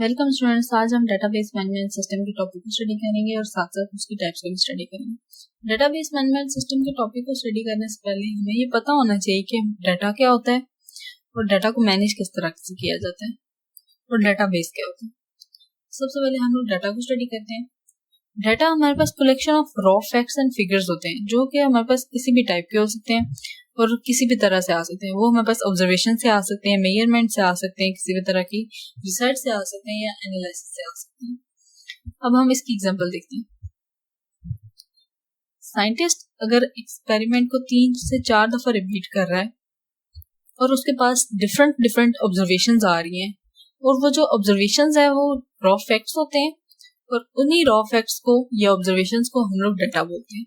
Welcome students. आज हम database management system के टॉपिक को स्टडी करेंगे और साथ साथ उसकी टाइप्स को भी स्टडी करेंगे। डेटाबेस मैनेजमेंट सिस्टम के टॉपिक को स्टडी करने से पहले हमें ये पता होना चाहिए कि डाटा क्या होता है और डाटा को मैनेज किस तरह से किया जाता है और डेटाबेस क्या होता है। सबसे पहले हम लोग डाटा को स्टडी करते हैं। डाटा हमारे पास collection of raw facts and figures होते हैं जो कि हमारे पास किसी भी टाइप के हो सकते हैं और किसी भी तरह से आ सकते हैं। वो हमारे पास ऑब्जर्वेशन से आ सकते हैं, मेजरमेंट से आ सकते हैं, किसी भी तरह की रिसर्च से आ सकते हैं या एनालिसिस से आ सकते हैं। अब हम इसकी एग्जांपल देखते हैं। साइंटिस्ट अगर एक्सपेरिमेंट को 3 से 4 दफा रिपीट कर रहा है और उसके पास डिफरेंट ऑब्जर्वेशंस आ रही हैं और वो जो ऑब्जर्वेशंस है वो रॉ फैक्ट्स होते हैं और उन्हीं रॉ फैक्ट्स को या ऑब्जर्वेशंस को हम लोग डाटा बोलते हैं।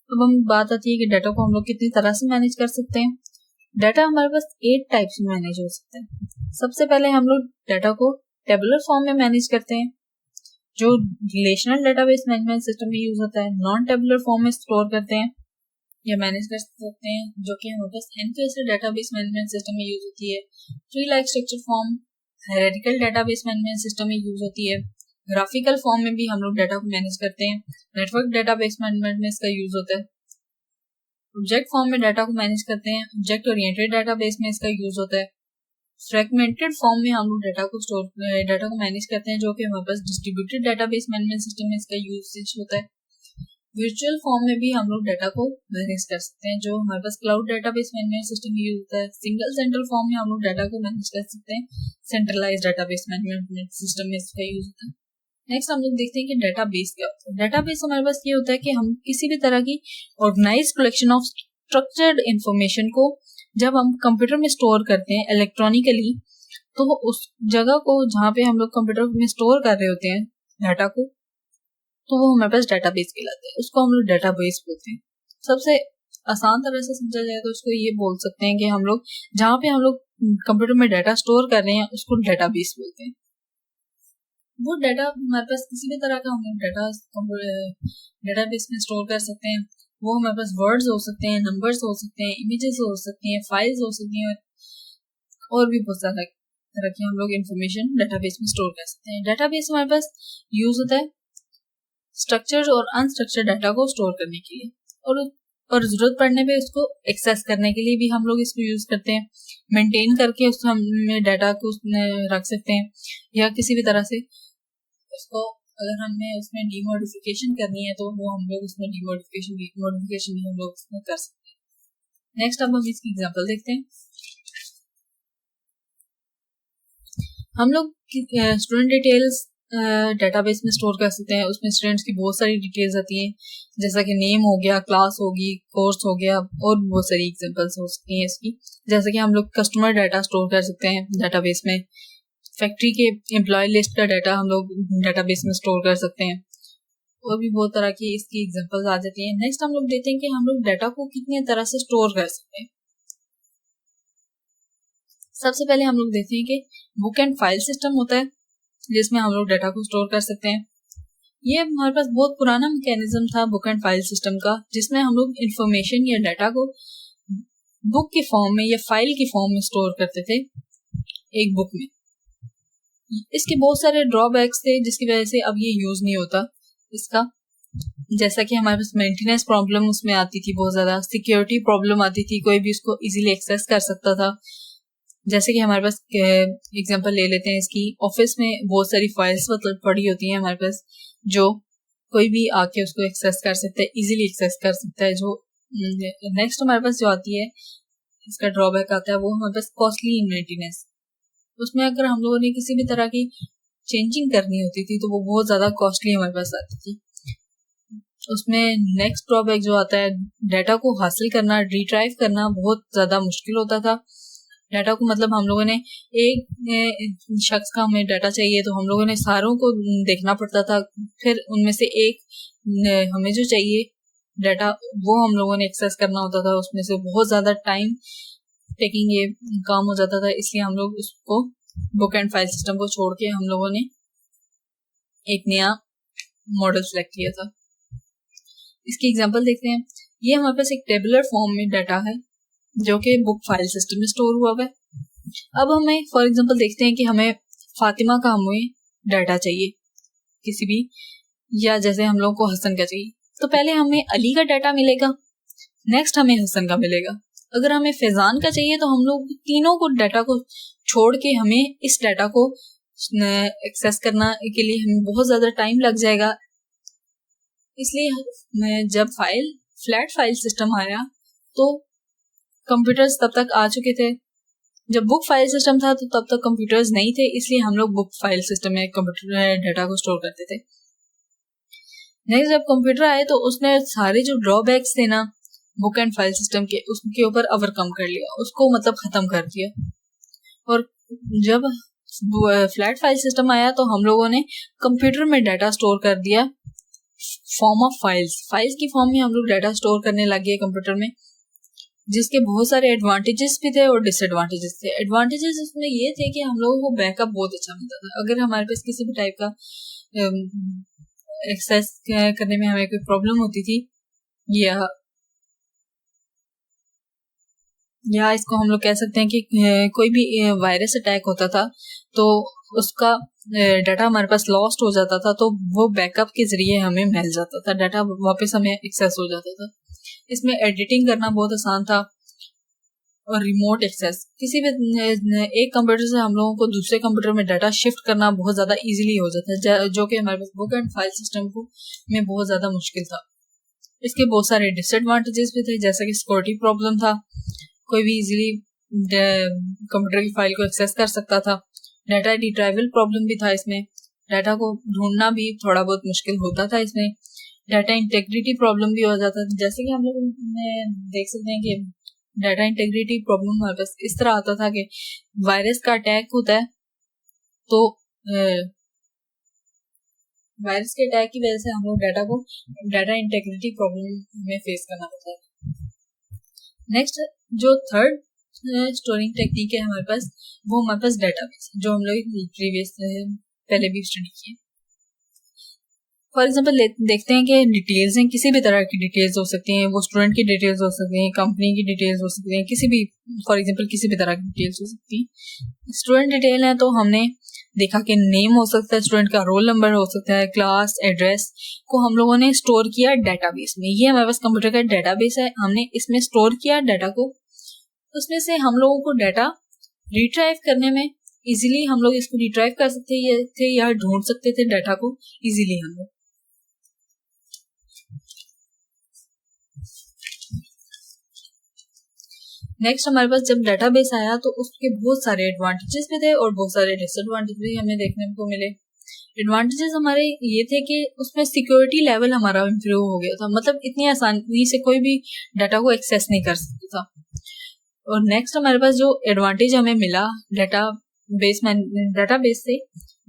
अब हम बात आती है कि डाटा को हम लोग कितनी तरह से मैनेज कर सकते हैं। डाटा हमारे पास 8 टाइप्स में मैनेज हो सकता है। सबसे पहले हम लोग डाटा को टेबुलर फॉर्म में मैनेज करते हैं जो रिलेशनल डेटाबेस मैनेजमेंट सिस्टम में यूज होता है। नॉन टेबुलर फॉर्म में स्टोर करते हैं या मैनेज कर सकते हैं जो कि हमारे पास एनक्यूएस डेटाबेस मैनेजमेंट सिस्टम में यूज होती है। Tree like structure form hierarchical database management system में यूज होती है। ग्राफिकल फॉर्म में भी हम लोग डाटा को मैनेज करते हैं। नेटवर्क डेटाबेस मैनेजमेंट में इसका यूज होता है। ऑब्जेक्ट फॉर्म में डाटा को मैनेज करते हैं। ऑब्जेक्ट ओरिएंटेड डेटाबेस में इसका यूज होता है। फ्रैगमेंटेड फॉर्म में हम लोग डाटा को मैनेज करते हैं जो कि हमारे पास डिस्ट्रीब्यूटेड डेटाबेस मैनेजमेंट सिस्टम में इसका यूजेज होता है। वर्चुअल फॉर्म में भी हम लोग डाटा को मैनेज कर सकते हैं जो हमारे पास क्लाउड डेटाबेस मैनेजमेंट सिस्टम में यूज होता है। सिंगल सेंट्रल फॉर्म में हम लोग डाटा को मैनेज कर सकते हैं। सेंट्रलाइज्ड डेटाबेस मैनेजमेंट सिस्टम में इसका यूज होता है। नेक्स्ट हम लोग देखते हैं कि डेटाबेस क्या होता है। डेटाबेस हमारे पास ये होता है कि हम किसी भी तरह की organise collection of structured information को जब हम कंप्यूटर में स्टोर करते हैं इलेक्ट्रॉनिकली, तो उस जगह को जहाँ पे हम लोग कंप्यूटर में स्टोर कर रहे होते हैं डाटा को, तो वो हमारे पास डेटाबेस कहलाता है। उसको हम लोग डेटाबेस बोलते हैं। सबसे आसान तरह से समझा जाए तो उसको ये बोल सकते हैं कि हम लोग जहाँ पे हम लोग कंप्यूटर में डाटा स्टोर कर रहे हैं उसको डेटाबेस बोलते हैं। वो डाटा हमारे पास किसी भी तरह का हम लोग डेटाबेस में स्टोर कर सकते हैं। वो हमारे पास वर्ड्स हो सकते हैं, नंबर्स हो सकते हैं, इमेजेस हो सकती हैं, फाइल्स हो सकती हैं और भी बहुत सारा तरह की हम लोग इंफॉर्मेशन डेटाबेस में स्टोर कर सकते हैं। डेटाबेस हमारे पास यूज होता है स्ट्रक्चर्ड और अनस्ट्रक्चर्ड डाटा को स्टोर करने के लिए और जरूरत पड़ने पे उसको एक्सेस करने के लिए भी हम लोग इसको यूज करते हैं। मेंटेन करके उसको हम डाटा को रख सकते हैं या किसी भी तरह से उसको अगर हमें उसमें डीमोडिफिकेशन करनी है तो वो हम लोग उसमें मॉडिफिकेशन भी हम लोग उसमें कर सकते हैं। नेक्स्ट अब हम इसकी एग्जांपल देखते हैं। हम लोग स्टूडेंट डिटेल्स डेटाबेस में स्टोर कर सकते हैं। उसमें स्टूडेंट्स की बहुत सारी डिटेल्स आती हैं जैसा कि नेम हो गया, क्लास होगी, कोर्स हो गया और बहुत सारी एग्जांपल्स हो सकती हैं इसकी। जैसे कि हम लोग कस्टमर डाटा स्टोर कर सकते हैं डेटाबेस में। फैक्ट्री के एम्प्लॉय लिस्ट का डाटा हम लोग डेटाबेस में स्टोर कर सकते हैं और भी बहुत तरह की इसकी एग्जांपल्स आ जाती हैं। नेक्स्ट हम लोग देखते हैं कि हम लोग डाटा को कितनी तरह से स्टोर कर सकते हैं। सबसे पहले हम लोग देखते हैं कि बुक एंड फाइल सिस्टम होता है जिसमें हम लोग डाटा को स्टोर कर सकते हैं। ये हमारे पास बहुत पुराना मैकेनिज्म था बुक एंड फाइल सिस्टम का, जिसमें हम लोग इंफॉर्मेशन या डाटा को बुक के फॉर्म में या फाइल के फॉर्म में स्टोर करते थे एक बुक में। इसके बहुत सारे ड्रॉबैक्स थे जिसकी वजह से अब ये यूज नहीं होता इसका। जैसा कि हमारे पास मेंटेनेंस प्रॉब्लम उसमें आती थी, बहुत ज्यादा सिक्योरिटी प्रॉब्लम आती थी, कोई भी उसको इजीली एक्सेस कर सकता था। जैसे कि हमारे पास एग्जांपल ले लेते हैं इसकी, ऑफिस में बहुत सारी फाइल्स पड़ी होती हैं हमारे पास जो कोई भी आके उसको एक्सेस कर सकता है, इजीली एक्सेस कर सकता है। जो नेक्स्ट हमारे पास जो आती है इसका ड्रॉबैक आता है वो हमारे पास कॉस्टली मेंटेनेंस। उसमें अगर हम लोगों ने किसी भी तरह की चेंजिंग करनी होती थी तो वो बहुत ज्यादा कॉस्टली हमारे पास आती थी। उसमें नेक्स्ट ड्रॉबैक जो आता है, डाटा को हासिल करना, रिट्राइव करना बहुत ज्यादा मुश्किल होता था। डाटा को मतलब हम लोगों ने एक शख्स का हमें डाटा चाहिए तो हम लोगों ने सारों को देखना पड़ता था, फिर उनमें से एक हमें जो चाहिए डाटा वो हम लोगों ने एक्सेस करना होता था। उसमें से बहुत ज्यादा टाइम टेकिंग ये काम हो जाता था, इसलिए हम लोग उसको बुक एंड फाइल सिस्टम को छोड़ के हम लोगों ने एक नया मॉडल सेलेक्ट किया था। इसकी एग्जांपल देखते हैं। ये हमारे पास एक टेबुलर फॉर्म में डाटा है जो कि बुक फाइल सिस्टम में स्टोर हुआ है। अब हमें फॉर एग्जांपल देखते हैं कि हमें फातिमा का हमें डाटा चाहिए किसी भी, या जैसे हम लोगों को हसन का चाहिए, तो पहले हमें अली का डाटा मिलेगा, नेक्स्ट हमें हसन का मिलेगा। अगर हमें फैजान का चाहिए तो हम लोग तीनों को डाटा को छोड़ के हमें इस डाटा को एक्सेस करना के लिए हमें बहुत ज़्यादा टाइम लग जाएगा। इसलिए जब फ्लैट फाइल सिस्टम आया तो कंप्यूटर्स तब तक आ चुके थे। जब बुक फाइल सिस्टम था तो तब तक कंप्यूटर्स नहीं थे, इसलिए हम लोग बुक फाइल सिस्टम में कंप्यूटर डाटा को स्टोर करते थे। नेक्स्ट जब कंप्यूटर आए तो उसने सारे जो ड्रॉबैक्स थे ना बुक एंड फाइल सिस्टम के, उसके ऊपर ओवरकम कर लिया, उसको मतलब खत्म कर दिया। और जब फ्लैट फाइल सिस्टम आया तो हम लोगों ने कंप्यूटर में डाटा स्टोर कर दिया फॉर्म ऑफ फाइल्स की फॉर्म में हम लोग डाटा स्टोर करने लग गए कंप्यूटर में, जिसके बहुत सारे एडवांटेजेस भी थे और डिसएडवांटेजेस थे। एडवांटेजेस इसमें ये थे कि हम लोगों को बैकअप बहुत अच्छा मिलता था। अगर हमारे पास किसी भी टाइप का एक्सेस करने में हमें कोई प्रॉब्लम होती थी या इसको हम लोग कह सकते हैं कि कोई भी वायरस अटैक होता था तो उसका डाटा हमारे पास लॉस्ट हो जाता था, तो वो बैकअप के जरिए हमें मिल जाता था, डाटा वापस हमें एक्सेस हो जाता था। इसमें एडिटिंग करना बहुत आसान था और रिमोट एक्सेस, किसी भी एक कंप्यूटर से हम लोगों को दूसरे कंप्यूटर में डाटा शिफ्ट करना बहुत ज़्यादा इजीली हो जाता है, जो कि हमारे पास बुक एंड फाइल सिस्टम को में बहुत ज़्यादा मुश्किल था। इसके बहुत सारे डिसएडवांटेजेस भी थे, जैसे कि सिक्योरिटी प्रॉब्लम था, कोई भी इजीली कंप्यूटर की फाइल को एक्सेस कर सकता था। डाटा रिट्राइवल प्रॉब्लम भी था इसमें, डाटा को ढूंढना भी थोड़ा बहुत मुश्किल होता था इसमें। डाटा इंटेग्रिटी प्रॉब्लम भी हो जाता था, जैसे कि हम लोग देख सकते हैं कि डाटा इंटेग्रिटी प्रॉब्लम हमारे पास इस तरह आता था कि वायरस का अटैक होता है तो वायरस के अटैक की वजह से हम लोग डाटा इंटेग्रिटी प्रॉब्लम में फेस करना पड़ता है। नेक्स्ट जो थर्ड स्टोरिंग टेक्निक है हमारे पास, वो हमारे पास डेटाबेस, जो हम लोग पहले भी स्टडी किए। फॉर एग्जाम्पल देखते हैं कि डिटेल्स हैं, किसी भी तरह की डिटेल्स हो सकती हैं, वो स्टूडेंट की डिटेल्स हो सकती हैं, कंपनी की डिटेल्स हो सकती हैं, किसी भी फॉर एग्जाम्पल किसी भी तरह की डिटेल्स हो सकती हैं। स्टूडेंट डिटेल है तो हमने देखा कि नेम हो सकता है, स्टूडेंट का रोल नंबर हो सकता है, क्लास, एड्रेस को हम लोगों ने स्टोर किया डेटाबेस में। ये हमारे पास कंप्यूटर का डेटाबेस है, हमने इसमें स्टोर किया डाटा को। उसमें से हम लोगों को डाटा रिट्राइव करने में इजीली हम लोग इसको रिट्राइव कर सकते थे या ढूंढ सकते थे डाटा को इजीली हम लोग। नेक्स्ट हमारे पास जब डेटाबेस आया तो उसके बहुत सारे एडवांटेजेस भी थे और बहुत सारे डिसएडवांटेज भी हमें देखने को मिले। एडवांटेजेस हमारे ये थे कि उसमें सिक्योरिटी लेवल हमारा इम्प्रूव हो गया था, मतलब इतनी आसानी से कोई भी डाटा को एक्सेस नहीं कर सकता था। और नेक्स्ट हमारे पास जो एडवांटेज हमें मिला डेटाबेस से,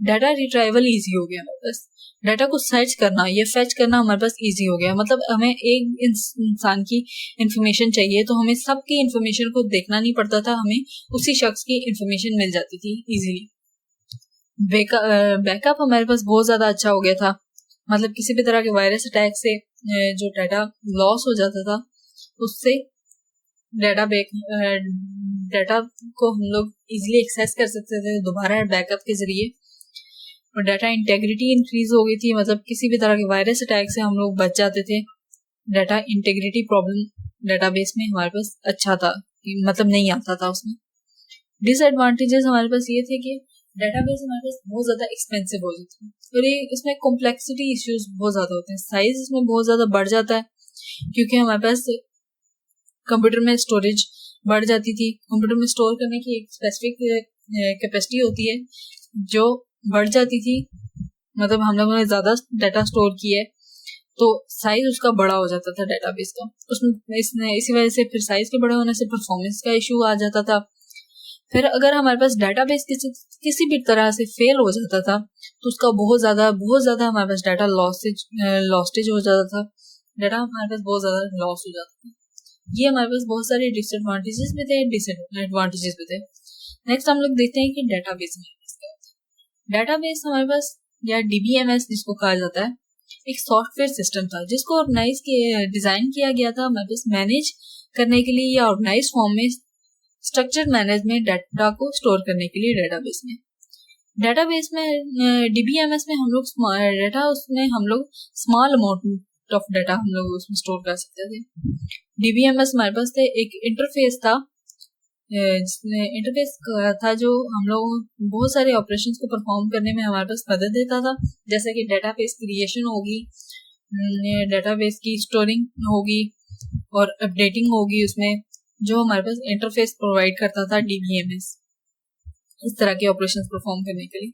डाटा रिट्राइवल इजी हो गया हमारे पास। डाटा को सर्च करना या फेच करना हमारे पास इजी हो गया, मतलब हमें एक इंसान की इंफॉर्मेशन चाहिए तो हमें सबकी इंफॉर्मेशन को देखना नहीं पड़ता था, हमें उसी शख्स की इंफॉर्मेशन मिल जाती थी इजीली। बैकअप हमारे पास बहुत ज़्यादा अच्छा हो गया था, मतलब किसी भी तरह के वायरस अटैक से जो डाटा लॉस हो जाता था उससे डाटा को हम लोग इजीली एक्सेस कर सकते थे दोबारा बैकअप के जरिए। और डाटा इंटेग्रिटी इंक्रीज हो गई थी, मतलब किसी भी तरह के वायरस अटैक से हम लोग बच जाते थे। डाटा इंटेग्रिटी प्रॉब्लम डाटाबेस में हमारे पास अच्छा था, मतलब नहीं आता था उसमें। डिसएडवांटेजेस हमारे पास ये थे कि डाटाबेस हमारे पास बहुत ज़्यादा एक्सपेंसिव हो जाती है और ये इसमें कॉम्प्लेक्सिटी इश्यूज बहुत ज़्यादा होते हैं, साइज इसमें बहुत ज़्यादा बढ़ जाता है क्योंकि हमारे पास कंप्यूटर में स्टोरेज बढ़ जाती थी। कंप्यूटर में स्टोर करने की एक स्पेसिफिक कैपेसिटी होती है जो बढ़ जाती थी, मतलब हम लोगों ने ज़्यादा डाटा स्टोर किया है तो साइज उसका बड़ा हो जाता था डाटाबेस का। उसमें इसी वजह से फिर साइज के बड़े होने से परफॉर्मेंस का इशू आ जाता था। फिर अगर हमारे पास डाटाबेस किसी भी तरह से फेल हो जाता था तो उसका बहुत ज़्यादा हमारे पास डाटा लॉस्टेज हो जाता था, डाटा हमारे पास बहुत ज़्यादा लॉस हो जाता था। ये हमारे पास बहुत सारे डिसएडवांटेजेस भी थे, डिसएडवांटेजेस भी थे। नेक्स्ट हम लोग देखते हैं कि डेटाबेस हमारे पास या DBMS जिसको कहा जाता है, एक सॉफ्टवेयर सिस्टम था जिसको डिजाइन किया गया था हमारे पास मैनेज करने के लिए या ऑर्गेनाइज फॉर्म में स्ट्रक्चर मैनेजमेंट डाटा को स्टोर करने के लिए डेटाबेस में। डेटाबेस में DBMS में हम लोग हम लोग स्मॉल अमाउंट ऑफ डाटा हम लोग उसमें स्टोर कर सकते थे। DBMS हमारे पास एक इंटरफेस था, जो हम लोग बहुत सारे ऑपरेशंस को परफॉर्म करने में हमारे पास मदद देता था, जैसे कि डेटाबेस क्रिएशन होगी, डेटाबेस की स्टोरिंग होगी और अपडेटिंग होगी उसमें, जो हमारे पास इंटरफेस प्रोवाइड करता था DBMS इस तरह के ऑपरेशंस परफॉर्म करने के लिए।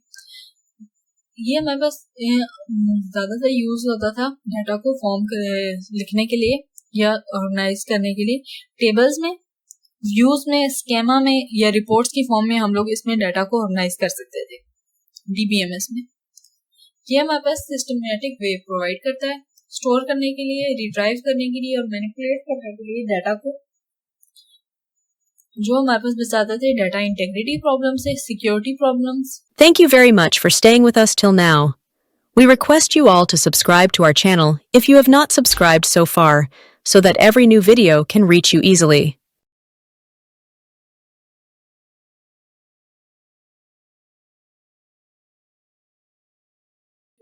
ये हमारे पास ज़्यादातर यूज होता था डाटा को लिखने के लिए या ऑर्गेनाइज करने के लिए। टेबल्स में, व्यूज में, स्केमा में या रिपोर्ट्स की फॉर्म में हम लोग इसमें डाटा को ऑर्गेनाइज कर सकते थे DBMS में। ये हमारे पास सिस्टमैटिक वे प्रोवाइड करता है स्टोर करने के लिए, रिट्राइव करने के लिए और मैनिपुलेट करने के लिए डाटा को, जो हमारे पास बचाते थे डाटा इंटेग्रिटी प्रॉब्लम से security problems. Thank you very much for staying with us till now. We request you all to subscribe to our channel if you have not subscribed so far, so that every new video can reach you easily.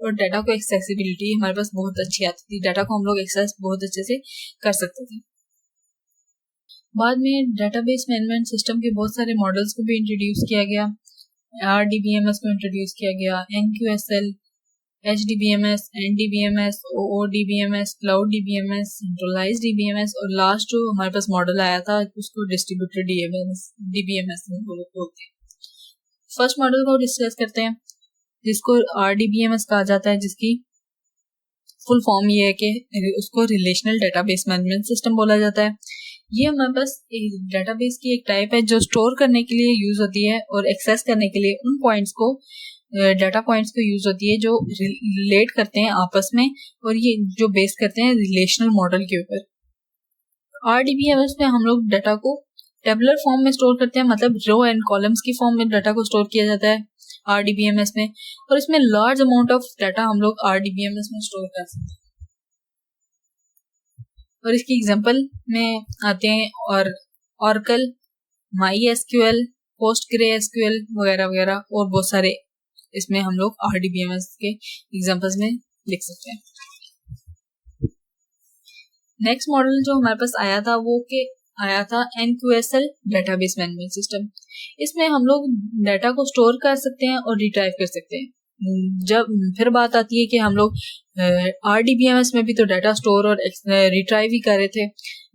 और data को accessibility हमारे पास बहुत अच्छी आती थी, data को हम लोग एक्सेस बहुत अच्छे से कर सकते थे। बाद में डेटाबेस मैनेजमेंट सिस्टम के बहुत सारे मॉडल्स को भी इंट्रोड्यूस किया गया। RDBMS को इंट्रोड्यूस किया गया, NQSL, HDBMS, NDBMS, OODBMS, Cloud DBMS, Centralized DBMS और लास्ट जो हमारे पास मॉडल आया था उसको डिस्ट्रीब्यूटेड DBMS बोलते हैं। फर्स्ट मॉडल को डिस्कस करते हैं जिसको RDBMS कहा जाता है, जिसकी फुल फॉर्म ये है कि उसको रिलेशनल डेटाबेस मैनेजमेंट सिस्टम बोला जाता है। ये हमारे पास डेटाबेस की एक टाइप है जो स्टोर करने के लिए यूज होती है और एक्सेस करने के लिए उन पॉइंट्स को, डाटा पॉइंट्स को यूज होती है जो रिलेट करते हैं आपस में और ये जो बेस करते हैं रिलेशनल मॉडल के ऊपर। RDBMS में हम लोग डाटा को टेबुलर फॉर्म में स्टोर करते हैं, मतलब रो एंड कॉलम्स की फॉर्म में डाटा को स्टोर किया जाता है RDBMS में, और इसमें लार्ज अमाउंट ऑफ डाटा हम लोग RDBMS में स्टोर कर सकते हैं। और इसकी एग्जांपल में आते हैं और Oracle, MySQL, PostgreSQL वगैरह वगैरह और बहुत सारे इसमें हम लोग RDBMS के एग्जांपल्स में लिख सकते हैं। नेक्स्ट मॉडल जो हमारे पास आया था NQSL डेटाबेस मैनेजमेंट सिस्टम। इसमें हम लोग डाटा को स्टोर कर सकते हैं और रिट्राइव कर सकते हैं। जब फिर बात आती है कि हम लोग RDBMS में भी तो डाटा स्टोर और रिट्राइव ही कर रहे थे,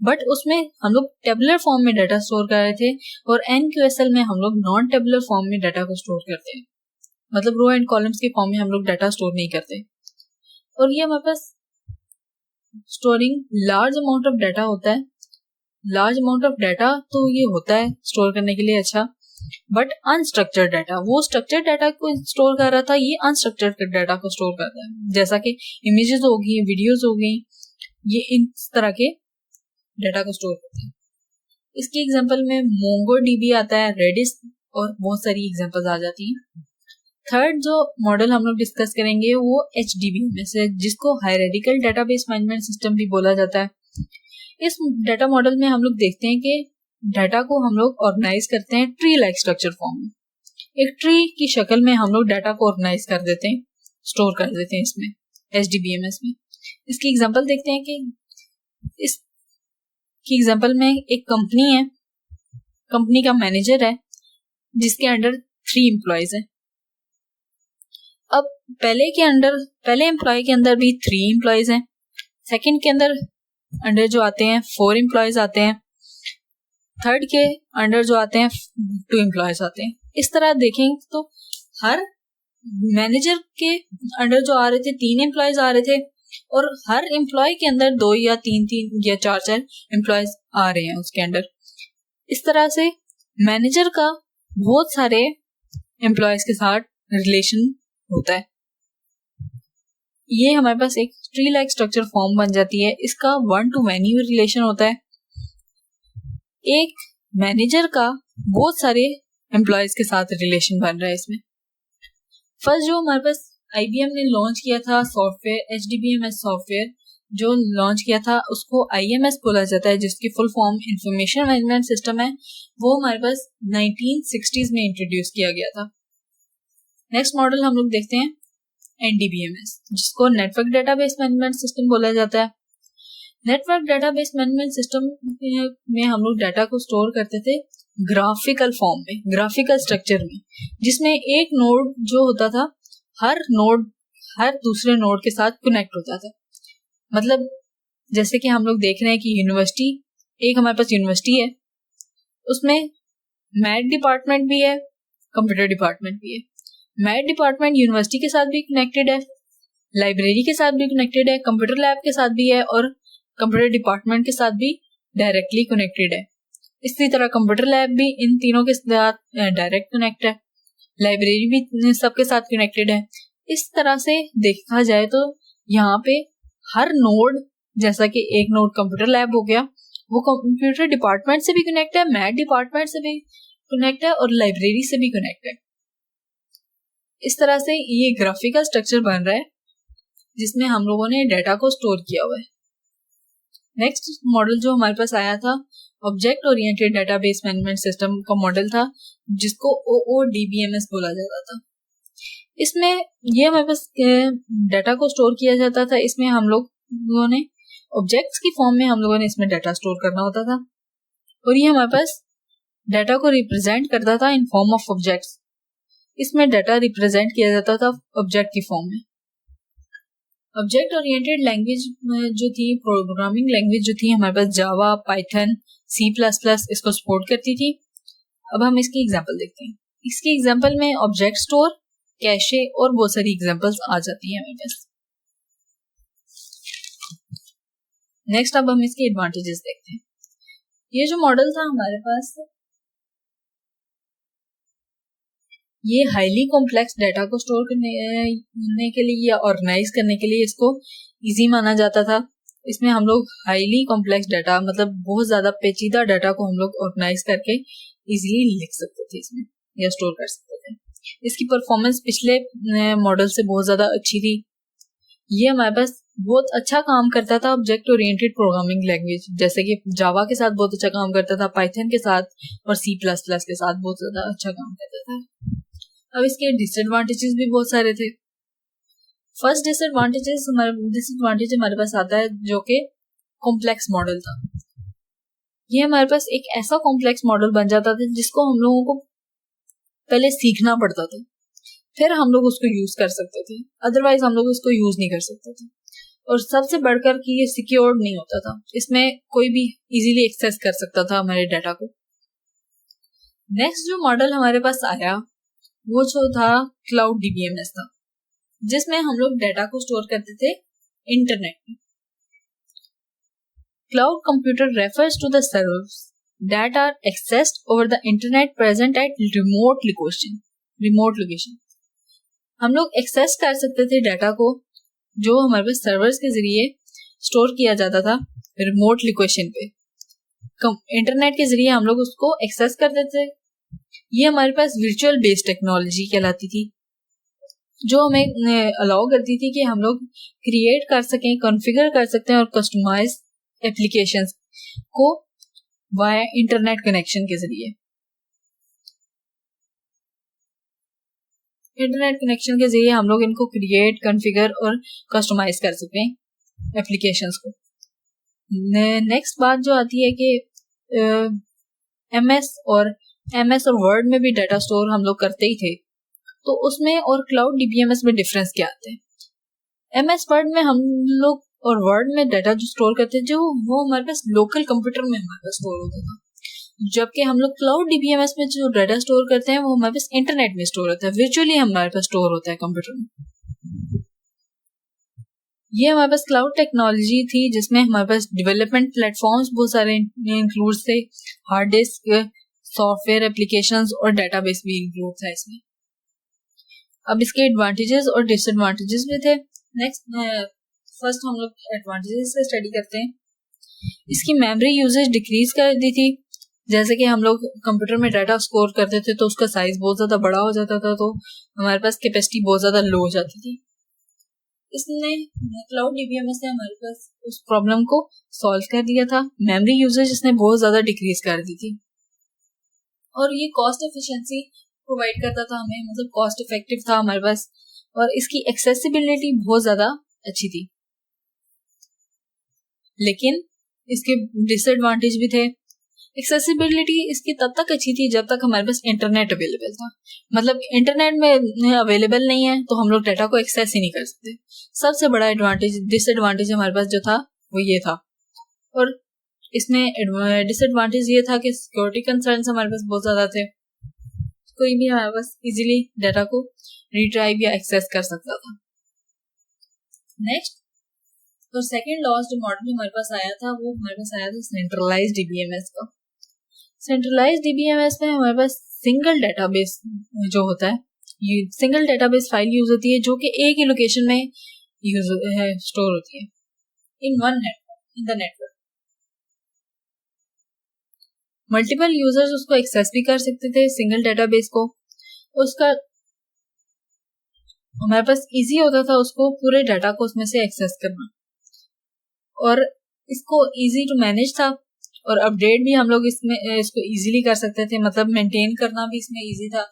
बट उसमें हम लोग टेबुलर फॉर्म में डाटा स्टोर कर रहे थे और NQSL में हम लोग नॉन टेबुलर फॉर्म में डाटा को स्टोर करते हैं, मतलब रो एंड कॉलम्स के फॉर्म में हम लोग डाटा स्टोर नहीं करते। और ये हमारे पास storing large amount of data होता है। लार्ज अमाउंट ऑफ डाटा तो ये होता है स्टोर करने के लिए अच्छा, बट अनस्ट्रक्चर्ड डाटा, वो स्ट्रक्चर्ड डाटा को स्टोर कर रहा था, ये अनस्ट्रक्चर्ड डाटा को स्टोर कर रहा है, जैसा कि इमेजेस हो गई, वीडियोस हो गई, ये इस तरह के डाटा को स्टोर करते हैं। इसकी एग्जांपल में MongoDB आता है, Redis और बहुत सारी एग्जांपल्स आ जाती हैं। थर्ड जो मॉडल हम लोग डिस्कस करेंगे वो HDBMS है, जिसको हायरार्किकल डेटाबेस मैनेजमेंट सिस्टम भी बोला जाता है। इस डाटा मॉडल में हम लोग देखते हैं कि डाटा को हम लोग ऑर्गेनाइज करते हैं ट्री लाइक स्ट्रक्चर फॉर्म में। एक ट्री की शक्ल में हम लोग डाटा को ऑर्गेनाइज कर देते हैं, स्टोर कर देते हैं इसमें HDBMS में। इसकी एग्जांपल देखते हैं कि इसकी एग्जांपल में एक कंपनी है, कंपनी का मैनेजर है जिसके अंडर 3 एम्प्लॉयज हैं। अब पहले एम्प्लॉय के अंदर भी 3 एम्प्लॉयज हैं, सेकंड के अंडर जो आते हैं 4 एम्प्लॉयज आते हैं, थर्ड के अंडर जो आते हैं 2 एम्प्लॉयज आते हैं। इस तरह देखें तो हर मैनेजर के अंडर जो आ रहे थे 3 एम्प्लॉयज आ रहे थे और हर एम्प्लॉय के अंदर 2 या 3 या 4 एम्प्लॉयज आ रहे हैं उसके अंडर। इस तरह से मैनेजर का बहुत सारे एम्प्लॉयज के साथ रिलेशन होता है। ये हमारे पास एक ट्री लाइक स्ट्रक्चर फॉर्म बन जाती है। इसका 1 to many रिलेशन होता है। एक मैनेजर का बहुत सारे एम्प्लॉयज के साथ रिलेशन बन रहा है इसमें। फर्स्ट जो हमारे पास IBM ने लॉन्च किया था सॉफ्टवेयर HDBMS सॉफ्टवेयर, जो लॉन्च किया था उसको IMS बोला जाता है, जिसकी full form information management system है। वो हमारे पास 1960s में इंट्रोड्यूस किया गया था। नेक्स्ट मॉडल हम लोग देखते हैं NDBMS, जिसको नेटवर्क डेटाबेस मैनेजमेंट सिस्टम बोला जाता है। नेटवर्क डेटाबेस मैनेजमेंट सिस्टम में हम लोग डाटा को स्टोर करते थे ग्राफिकल फॉर्म में, ग्राफिकल स्ट्रक्चर में, जिसमें एक नोड जो होता था हर नोड हर दूसरे नोड के साथ कनेक्ट होता था। मतलब जैसे कि हम लोग देख रहे हैं कि यूनिवर्सिटी, एक हमारे पास यूनिवर्सिटी है, उसमें मैथ डिपार्टमेंट भी है, कंप्यूटर डिपार्टमेंट भी है। मैथ डिपार्टमेंट यूनिवर्सिटी के साथ भी कनेक्टेड है, लाइब्रेरी के साथ भी कनेक्टेड है, कंप्यूटर लैब के साथ भी है और कंप्यूटर डिपार्टमेंट के साथ भी डायरेक्टली कनेक्टेड है। इसी तरह कंप्यूटर लैब भी इन तीनों के साथ डायरेक्ट कनेक्ट है, लाइब्रेरी भी सबके साथ कनेक्टेड है। इस तरह से देखा जाए तो यहाँ पे हर नोड, जैसा कि एक नोड कंप्यूटर लैब हो गया, वो कंप्यूटर डिपार्टमेंट से भी कनेक्ट है, मैथ डिपार्टमेंट से भी कनेक्ट है और लाइब्रेरी से भी कनेक्ट है। इस तरह से ये ग्राफिकल स्ट्रक्चर बन रहा है जिसमें हम लोगों ने डाटा को स्टोर किया हुआ है। नेक्स्ट मॉडल जो हमारे पास आया था object oriented database management system का मॉडल था, जिसको OODBMS बोला जाता था। इसमें ये हमारे पास डाटा को स्टोर किया जाता था। इसमें हम लोगों ने ऑब्जेक्ट्स की फॉर्म में हम लोगों ने इसमें डाटा स्टोर करना होता था और ये हमारे पास डाटा को रिप्रेजेंट करता था इन फॉर्म ऑफ ऑब्जेक्ट्स। इसमें डाटा रिप्रेजेंट किया जाता था ऑब्जेक्ट की फॉर्म में। ऑब्जेक्ट ओरिएंटेड लैंग्वेज जो थी, प्रोग्रामिंग लैंग्वेज जो थी हमारे पास जावा, पाइथन, C++ इसको सपोर्ट करती थी। अब हम इसकी एग्जांपल देखते हैं। इसकी एग्जांपल में ऑब्जेक्ट स्टोर, कैशे और बहुत सारी एग्जांपल्स आ जाती हैं हमारे पास। नेक्स्ट अब हम इसके एडवांटेजेस देखते हैं। ये जो मॉडल था हमारे पास, ये हाईली कॉम्प्लेक्स डाटा को स्टोर करने के लिए या ऑर्गेनाइज करने के लिए इसको इजी माना जाता था। इसमें हम लोग हाईली कॉम्प्लेक्स डाटा, मतलब बहुत ज्यादा पेचीदा डाटा को हम लोग ऑर्गेनाइज करके इजीली लिख सकते थे इसमें या स्टोर कर सकते थे। इसकी परफॉर्मेंस पिछले मॉडल से बहुत ज्यादा अच्छी थी। ये हमारे पास बहुत अच्छा काम करता था ऑब्जेक्ट ओरिएंटेड प्रोग्रामिंग लैंग्वेज, जैसे कि जावा के साथ बहुत अच्छा काम करता था, पाइथन के साथ और C++ के साथ बहुत ज्यादा अच्छा काम करता था। अब इसके डिसएडवांटेजेस भी बहुत सारे थे। फर्स्ट डिसएडवांटेज हमारे पास आता है जो कि कॉम्प्लेक्स मॉडल था। ये हमारे पास एक ऐसा कॉम्प्लेक्स मॉडल बन जाता था जिसको हम लोगों को पहले सीखना पड़ता था, फिर हम लोग उसको यूज कर सकते थे, अदरवाइज हम लोग उसको यूज नहीं कर सकते थे। और सबसे बढ़कर कि ये सिक्योर्ड नहीं होता था, इसमें कोई भी इजीली एक्सेस कर सकता था हमारे डाटा को। नेक्स्ट जो मॉडल हमारे पास आया वो जो था क्लाउड DBMS था, जिसमें हम लोग डाटा को स्टोर करते थे इंटरनेट में। Cloud computer refers to the servers that are accessed over the internet present at remote location। हम लोग एक्सेस कर सकते थे डाटा को जो हमारे पास सर्वर्स के जरिए स्टोर किया जाता था रिमोट लोकेशन पे। इंटरनेट के जरिए हम लोग उसको एक्सेस करते थे। ये हमारे पास वर्चुअल बेस्ड टेक्नोलॉजी कहलाती थी, जो हमें अलाउ करती थी कि हम लोग क्रिएट कर सकें, कॉन्फ़िगर कर सकते हैं और कस्टमाइज एप्लीकेशंस को वाया इंटरनेट कनेक्शन के जरिए। इंटरनेट कनेक्शन के जरिए हम लोग इनको क्रिएट, कॉन्फ़िगर और कस्टमाइज कर सकते हैं एप्लीकेशंस को। नेक्स्ट बात जो आती है कि MS और वर्ड में भी डाटा स्टोर हम लोग करते ही थे, तो उसमें और क्लाउड DBMS में डिफरेंस क्या आते हैं। MS वर्ड में हम लोग और वर्ड में डाटा जो स्टोर करते थे वो हमारे पास लोकल कंप्यूटर में हमारे पास स्टोर होता था, जबकि हम लोग क्लाउड DBMS में जो डाटा स्टोर करते हैं वो हमारे पास इंटरनेट में स्टोर होता है, वर्चुअली हमारे पास स्टोर होता है कंप्यूटर में। ये हमारे पास क्लाउड टेक्नोलॉजी थी जिसमें हमारे पास डेवलपमेंट प्लेटफॉर्म्स बहुत सारे इंक्लूड थे, हार्ड डिस्क, सॉफ्टवेयर एप्लीकेशंस और डेटाबेस भी इंक्लूड था इसमें। अब इसके एडवांटेजेस और डिसएडवांटेजेस भी थे। नेक्स्ट फर्स्ट हम लोग एडवांटेजेस से स्टडी करते हैं। इसकी मेमोरी यूजेज डिक्रीज कर दी थी, जैसे कि हम लोग कंप्यूटर में डाटा स्टोर करते थे तो उसका साइज बहुत ज्यादा बड़ा हो जाता था, तो हमारे पास कैपेसिटी बहुत ज्यादा लो हो जाती थी। इसने क्लाउड डीबीएमएस ने हमारे पास उस प्रॉब्लम को सॉल्व कर दिया था। मेमोरी यूजेज इसने बहुत ज्यादा डिक्रीज कर दी थी और ये कॉस्ट एफिशिएंसी प्रोवाइड करता था हमें, मतलब कॉस्ट इफेक्टिव था हमारे पास, और इसकी एक्सेसिबिलिटी बहुत ज्यादा अच्छी थी। लेकिन इसके डिसएडवांटेज भी थे। एक्सेसिबिलिटी इसकी तब तक अच्छी थी जब तक हमारे पास इंटरनेट अवेलेबल था। मतलब इंटरनेट में अवेलेबल नहीं है तो हम लोग डाटा को एक्सेस ही नहीं कर सकते। सबसे बड़ा डिसएडवांटेज हमारे पास जो था वो ये था। और इसमें डिसएडवांटेज ये था कि सिक्योरिटी कंसर्न्स हमारे पास बहुत ज्यादा थे। कोई भी हमारे पास इजीली डाटा को रिट्राइव या एक्सेस कर सकता था। नेक्स्ट तो सेकेंड लॉस्ट मॉडल हमारे पास आया था, वो हमारे पास आया था सेंट्रलाइज डीबीएमएस का। सेंट्रलाइज डीबीएमएस में हमारे पास सिंगल डेटाबेस जो होता है, ये सिंगल डेटाबेस फाइल यूज होती है जो कि एक ही लोकेशन में यूज स्टोर होती है in one network, in the network. Multiple users उसको एक्सेस भी कर सकते थे सिंगल डेटाबेस को। उसका हमारे पास इजी होता था उसको पूरे डाटा को उसमें से एक्सेस करना, और इसको इजी टू मैनेज था, और अपडेट भी हम लोग इसमें इसको इजीली कर सकते थे। मतलब मेंटेन करना भी इसमें इजी था,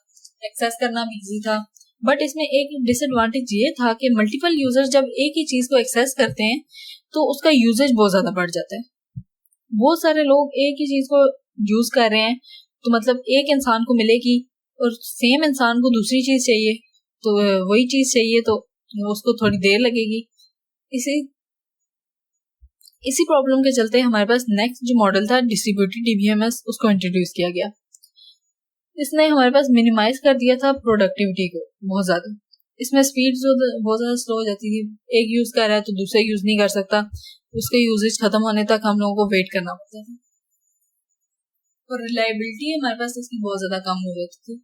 एक्सेस करना भी इजी था। बट इसमें एक डिसएडवांटेज ये था कि मल्टीपल यूजर्स जब एक ही चीज को एक्सेस करते हैं तो उसका यूजेज बहुत ज्यादा बढ़ जाता है। बहुत सारे लोग एक ही चीज को यूज कर रहे हैं, तो मतलब एक इंसान को मिलेगी और सेम इंसान को दूसरी चीज चाहिए, तो वही चीज चाहिए तो उसको थोड़ी देर लगेगी। इसी प्रॉब्लम के चलते हमारे पास नेक्स्ट जो मॉडल था डिस्ट्रीब्यूटेड डीबीएमएस, उसको इंट्रोड्यूस किया गया। इसने हमारे पास मिनिमाइज कर दिया था प्रोडक्टिविटी को बहुत ज्यादा। इसमें स्पीड जो बहुत ज्यादा स्लो हो जाती थी, एक यूज कर रहा है तो दूसरा यूज नहीं कर सकता, उसका यूजेज खत्म होने तक हम लोगों को वेट करना पड़ता था, और रिलायबिलिटी हमारे पास इसकी बहुत ज्यादा कम हो जाती थी।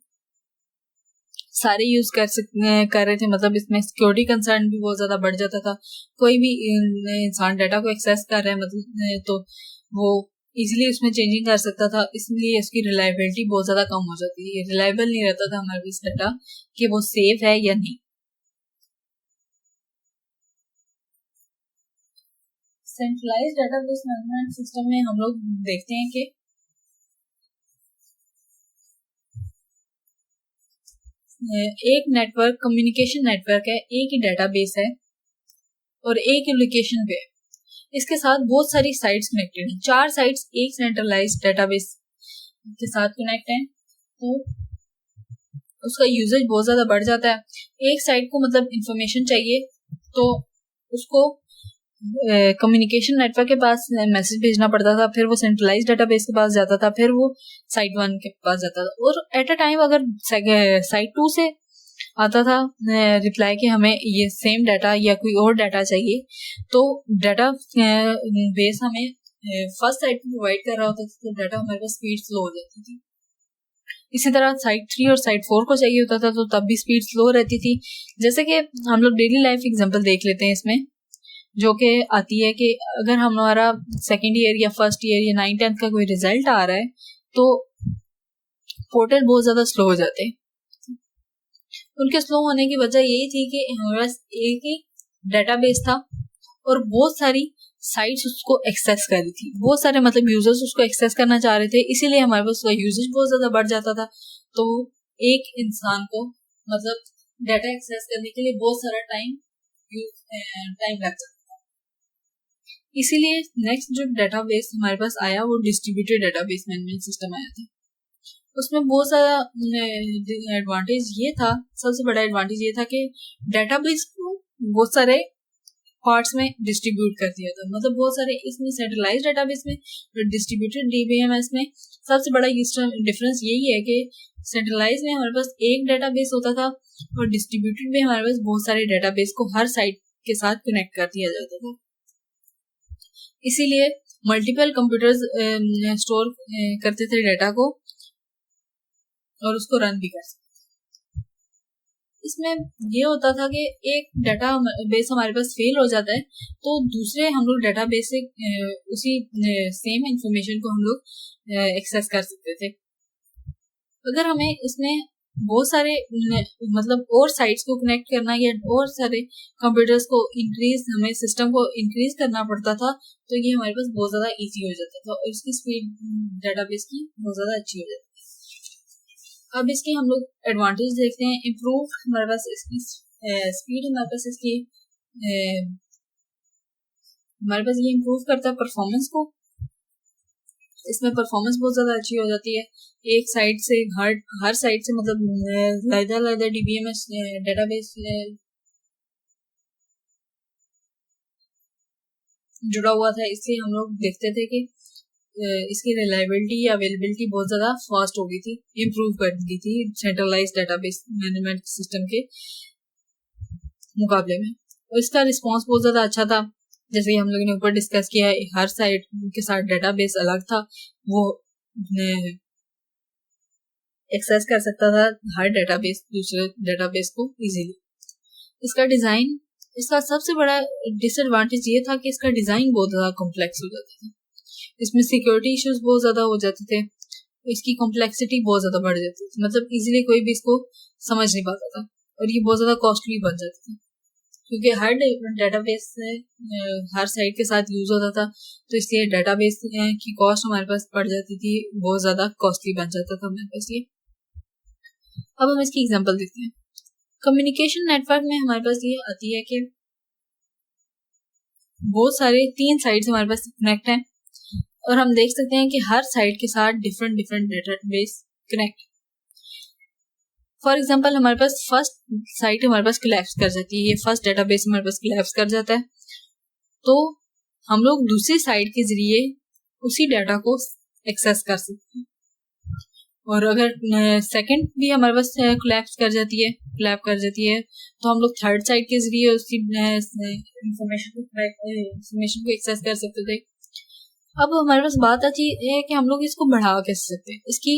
सारे यूज कर रहे थे, मतलब इसमें सिक्योरिटी कंसर्न भी बहुत ज्यादा बढ़ जाता था। कोई भी इंसान डाटा को एक्सेस कर रहा है मतलब तो वो इजीली उसमें चेंजिंग कर सकता था, इसलिए इसकी रिलायबिलिटी बहुत ज्यादा कम हो जाती है। रिलायबल नहीं रहता था हमारे पास डाटा कि वो सेफ है या नहीं। सेंट्रलाइज डेटाबेस मैनेजमेंट सिस्टम में हम लोग देखते हैं कि एक नेटवर्क कम्युनिकेशन नेटवर्क है, एक ही डेटाबेस है और एक ही लोकेशन पे। इसके साथ बहुत सारी साइट्स कनेक्टेड हैं, 4 साइट्स एक सेंट्रलाइज डेटाबेस के साथ कनेक्ट हैं, तो उसका यूजेज बहुत ज्यादा बढ़ जाता है। एक साइट को मतलब इंफॉर्मेशन चाहिए तो उसको कम्युनिकेशन नेटवर्क के पास मैसेज भेजना पड़ता था, फिर वो सेंट्रलाइज डेटाबेस के पास जाता था, फिर वो साइट 1 के पास जाता था। और एट अ टाइम अगर साइट 2 से आता था रिप्लाई कि हमें ये सेम डाटा या कोई और डाटा चाहिए, तो डाटा बेस हमें फर्स्ट साइट को प्रोवाइड कर रहा होता था, तो डाटा हमारे पास स्पीड स्लो हो जाती थी। इसी तरह साइट 3 और साइट 4 को चाहिए होता था, तो तब भी स्पीड स्लो रहती थी। जैसे कि हम लोग डेली लाइफ एग्जांपल देख लेते हैं इसमें, जो कि आती है कि अगर हमारा सेकेंड ईयर या फर्स्ट ईयर या 9th-10th का कोई रिजल्ट आ रहा है तो पोर्टल बहुत ज्यादा स्लो हो जाते हैं। उनके स्लो होने की वजह यही थी कि हमारे पास एक ही डेटाबेस था और बहुत सारी साइट्स उसको एक्सेस कर रही थी, बहुत सारे मतलब यूजर्स उसको एक्सेस करना चाह रहे थे, इसीलिए हमारे पास उसका यूजेज बहुत ज्यादा बढ़ जाता था। तो एक इंसान को मतलब डाटा एक्सेस करने के लिए बहुत सारा टाइम लग जाता। इसीलिए नेक्स्ट जो डेटाबेस हमारे पास आया वो डिस्ट्रीब्यूटेड डेटाबेस मैनेजमेंट सिस्टम आया था। उसमें बहुत सारा एडवांटेज ये था, सबसे बड़ा एडवांटेज ये था कि डेटाबेस को बहुत सारे पार्ट्स में डिस्ट्रीब्यूट कर दिया था। मतलब बहुत सारे इसमें सेंट्रलाइज डेटाबेस में और डिस्ट्रीब्यूटेड डीबीएमएस में सबसे बड़ा डिफरेंस यही है कि सेंट्रलाइज में हमारे पास एक डेटाबेस होता था और डिस्ट्रीब्यूटेड में हमारे पास बहुत सारे डेटाबेस को हर साइट के साथ कनेक्ट कर दिया जाता था। इसीलिए मल्टीपल कंप्यूटर्स स्टोर करते थे डाटा को और उसको रन भी कर सकते। इसमें ये होता था कि एक डाटा बेस हमारे पास फेल हो जाता है तो दूसरे हम लोग डाटा बेस से उसी सेम इंफॉर्मेशन को हम लोग एक्सेस कर सकते थे। अगर हमें इसमें बहुत सारे मतलब और साइट्स को कनेक्ट करना या और सारे कंप्यूटर्स को इंक्रीज, हमें सिस्टम को इंक्रीज करना पड़ता था, तो ये हमारे पास बहुत ज़्यादा इजी हो जाता था और इसकी स्पीड डेटाबेस की बहुत ज़्यादा अच्छी हो जाती है। अब इसके हम लोग एडवांटेज देखते हैं। इम्प्रूव, हमारे पास इसकी स्पीड, हमारे पास इसकी हमारे पास ये इम्प्रूव करता है परफॉर्मेंस को। इसमें परफॉर्मेंस बहुत ज़्यादा अच्छी हो जाती है। एक साइड से हर साइड से मतलब लाइदा डीबीएमएस डेटाबेस जुड़ा हुआ था, इसलिए हम लोग देखते थे कि इसकी रिलायबिलिटी या अवेलेबिलिटी बहुत ज़्यादा फास्ट हो गई थी, इम्प्रूव कर दी थी सेंट्रलाइज डेटाबेस मैनेजमेंट सिस्टम के मुकाबले में। और इसका रिस्पॉन्स बहुत ज़्यादा अच्छा था। जैसे हम लोगों ने ऊपर डिस्कस किया है, हर साइट के साथ डेटाबेस अलग था, वो एक्सेस कर सकता था हर डेटाबेस दूसरे डेटाबेस को इजीली। इसका डिज़ाइन, इसका सबसे बड़ा डिसएडवांटेज ये था कि इसका डिज़ाइन बहुत ज़्यादा कॉम्प्लेक्स हो जाता था। इसमें सिक्योरिटी इश्यूज बहुत ज़्यादा हो जाते थे, इसकी कॉम्प्लेक्सिटी बहुत ज़्यादा बढ़ जाती थी, मतलब इजीली कोई भी इसको समझ नहीं पाता था और ये बहुत ज़्यादा कॉस्टली बन जाती थी, क्योंकि हर डेटाबेस हर साइट के साथ यूज होता था, तो इसलिए डेटाबेस की कॉस्ट हमारे पास पड़ जाती थी, बहुत ज़्यादा कॉस्टली बन जाता था हमारे पास ये। अब हम इसकी एग्जांपल देखते हैं। कम्युनिकेशन नेटवर्क में हमारे पास ये आती है कि बहुत सारे 3 साइट्स हमारे पास कनेक्ट हैं और हम देख सकते हैं कि हर साइट के साथ different database connect. For example, हमारे पास फर्स्ट साइट हमारे पास कोलैप्स कर जाती है, ये फर्स्ट डेटाबेस हमारे पास कोलैप्स कर जाता है, तो हम लोग दूसरी साइट के जरिए उसी डाटा को एक्सेस कर सकते हैं। और अगर सेकंड भी हमारे पास कोलैप्स कर जाती है तो हम लोग थर्ड साइट के जरिए उसकी इंफॉर्मेशन को एक्सेस कर सकते थे। अब हमारे पास बात आती है कि हम लोग इसको बढ़ा कैसे सकते हैं। इसकी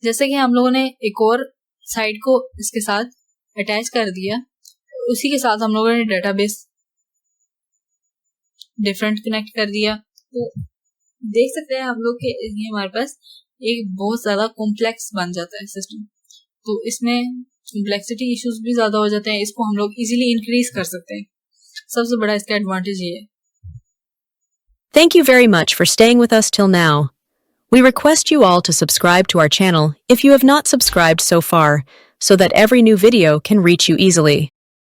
जैसे कि हम लोगों ने एक और साइट को इसके साथ अटैच कर दिया, उसी के साथ हम लोगों ने डेटाबेस डिफरेंट कनेक्ट कर दिया, तो देख सकते हैं हम लोग कि ये हमारे पास एक बहुत ज़्यादा कॉम्प्लेक्स बन जाता है सिस्टम, तो इसमें कॉम्प्लेक्सिटी इश्यूज भी ज़्यादा हो जाते हैं, इसको हम लोग इजीली इंक्रीज कर सकते हैं। सबसे बड़ा इसका एडवांटेज ये है। Thank you very much for staying with us till now. We request you all to subscribe to our channel if you have not subscribed so far, so that every new video can reach you easily.